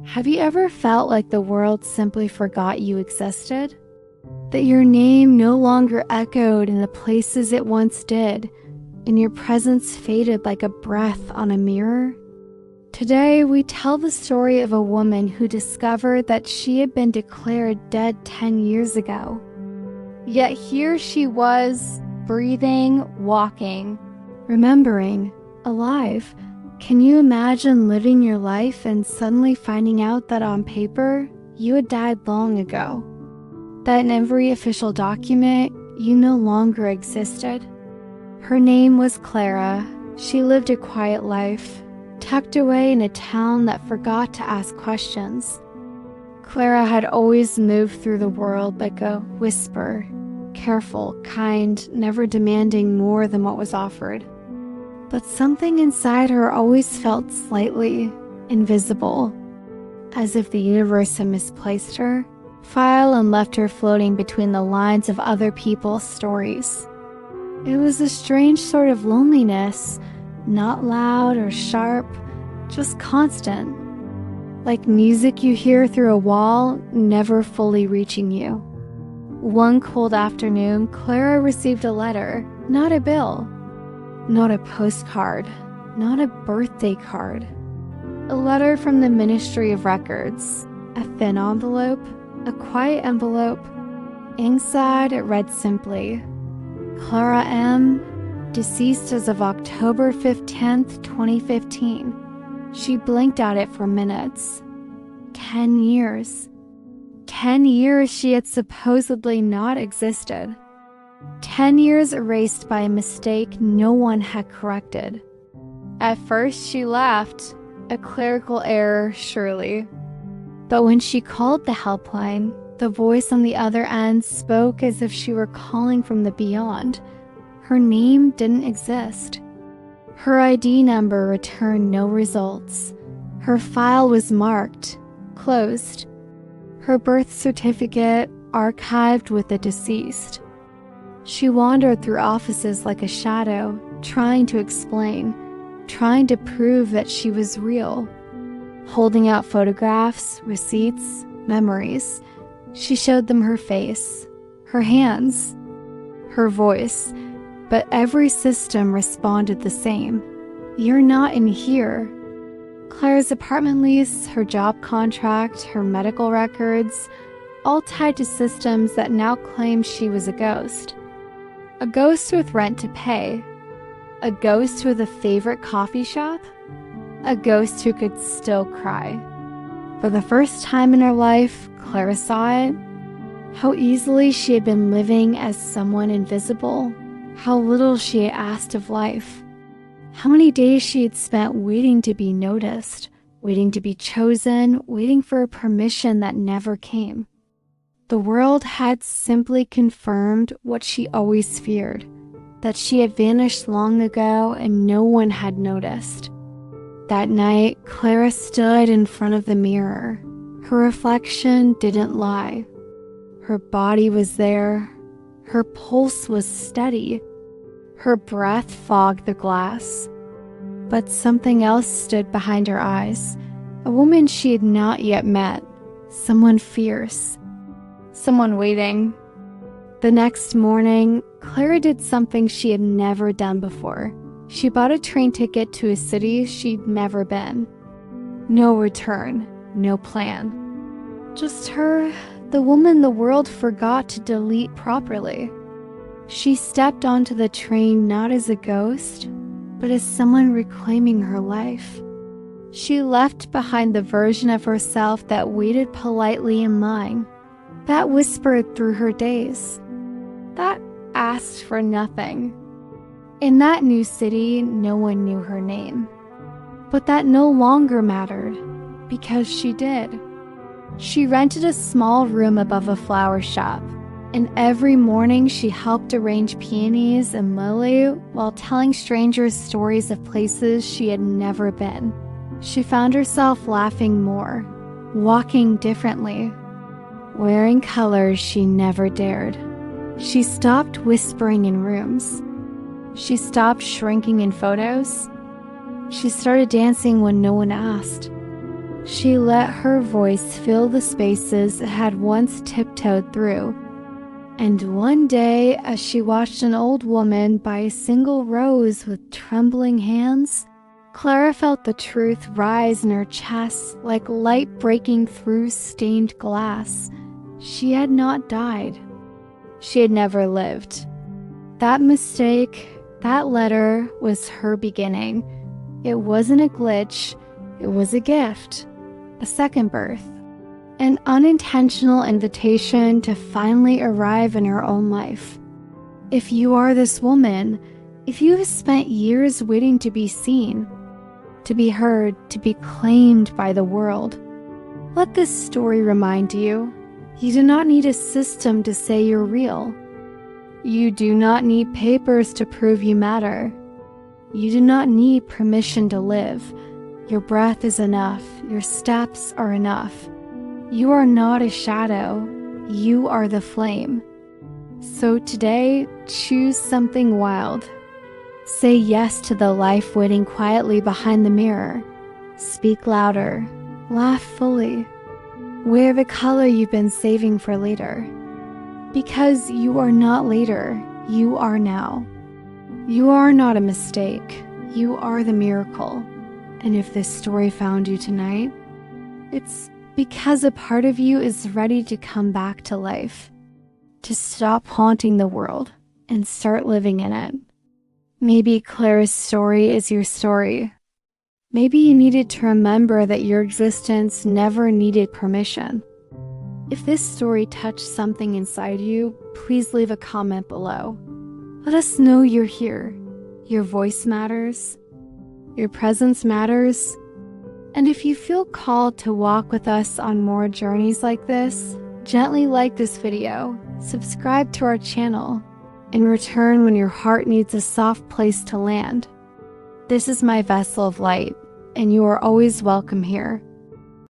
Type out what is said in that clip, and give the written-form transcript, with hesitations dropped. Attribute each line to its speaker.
Speaker 1: Have you ever felt like the world simply forgot you existed? That your name no longer echoed in the places it once did, and your presence faded like a breath on a mirror? Today, we tell the story of a woman who discovered that she had been declared dead 10 years ago. Yet here she was, breathing, walking, remembering, alive. Can you imagine living your life and suddenly finding out that on paper, you had died long ago? That in every official document, you no longer existed? Her name was Clara. She lived a quiet life, tucked away in a town that forgot to ask questions. Clara had always moved through the world like a whisper, careful, kind, never demanding more than what was offered. But something inside her always felt slightly invisible, as if the universe had misplaced her, filed and left her floating between the lines of other people's stories. It was a strange sort of loneliness, not loud or sharp, just constant, like music you hear through a wall, never fully reaching you. One cold afternoon, Clara received a letter, not a bill. Not a postcard, not a birthday card. A letter from the Ministry of Records, a thin envelope, a quiet envelope. Inside it read simply, Clara M., deceased as of October 15th, 2015. She blinked at it for minutes. 10 years. 10 years she had supposedly not existed. 10 years erased by a mistake no one had corrected. At first she laughed, a clerical error surely. But when she called the helpline, the voice on the other end spoke as if she were calling from the beyond. Her name didn't exist. Her ID number returned no results. Her file was marked, closed. Her birth certificate archived with the deceased. She wandered through offices like a shadow, trying to explain, trying to prove that she was real. Holding out photographs, receipts, memories, she showed them her face, her hands, her voice, but every system responded the same. You're not in here. Clara's apartment lease, her job contract, her medical records, all tied to systems that now claimed she was a ghost. A ghost with rent to pay. A ghost with a favorite coffee shop. A ghost who could still cry. For the first time in her life, Clara saw it. How easily she had been living as someone invisible. How little she had asked of life. How many days she had spent waiting to be noticed, waiting to be chosen, waiting for a permission that never came. The world had simply confirmed what she always feared, that she had vanished long ago and no one had noticed. That night, Clara stood in front of the mirror. Her reflection didn't lie. Her body was there. Her pulse was steady. Her breath fogged the glass. But something else stood behind her eyes, a woman she had not yet met, someone fierce. Someone waiting. The next morning, Clara did something she had never done before. She bought a train ticket to a city she'd never been. No return, no plan. Just her, the woman the world forgot to delete properly. She stepped onto the train not as a ghost, but as someone reclaiming her life. She left behind the version of herself that waited politely in line, that whispered through her days, that asked for nothing. In that new city, no one knew her name. But that no longer mattered, because she did. She rented a small room above a flower shop, and every morning she helped arrange peonies and lily while telling strangers stories of places she had never been. She found herself laughing more, walking differently, wearing colors she never dared. She stopped whispering in rooms. She stopped shrinking in photos. She started dancing when no one asked. She let her voice fill the spaces it had once tiptoed through. And one day, as she watched an old woman buy a single rose with trembling hands, Clara felt the truth rise in her chest like light breaking through stained glass. She had not died. She had never lived. That mistake, that letter, was her beginning. It wasn't a glitch, it was a gift, a second birth, an unintentional invitation to finally arrive in her own life. If you are this woman, if you have spent years waiting to be seen, to be heard, to be claimed by the world, let this story remind you, you do not need a system to say you're real. You do not need papers to prove you matter. You do not need permission to live. Your breath is enough. Your steps are enough. You are not a shadow. You are the flame. So today, choose something wild. Say yes to the life waiting quietly behind the mirror. Speak louder. Laugh fully. Wear the color you've been saving for later. Because you are not later, you are now. You are not a mistake, you are the miracle. And if this story found you tonight, it's because a part of you is ready to come back to life, to stop haunting the world and start living in it. Maybe Clara's story is your story. Maybe you needed to remember that your existence never needed permission. If this story touched something inside you, please leave a comment below. Let us know you're here. Your voice matters. Your presence matters. And if you feel called to walk with us on more journeys like this, gently like this video, subscribe to our channel, and return when your heart needs a soft place to land. This is my vessel of light, and you are always welcome here.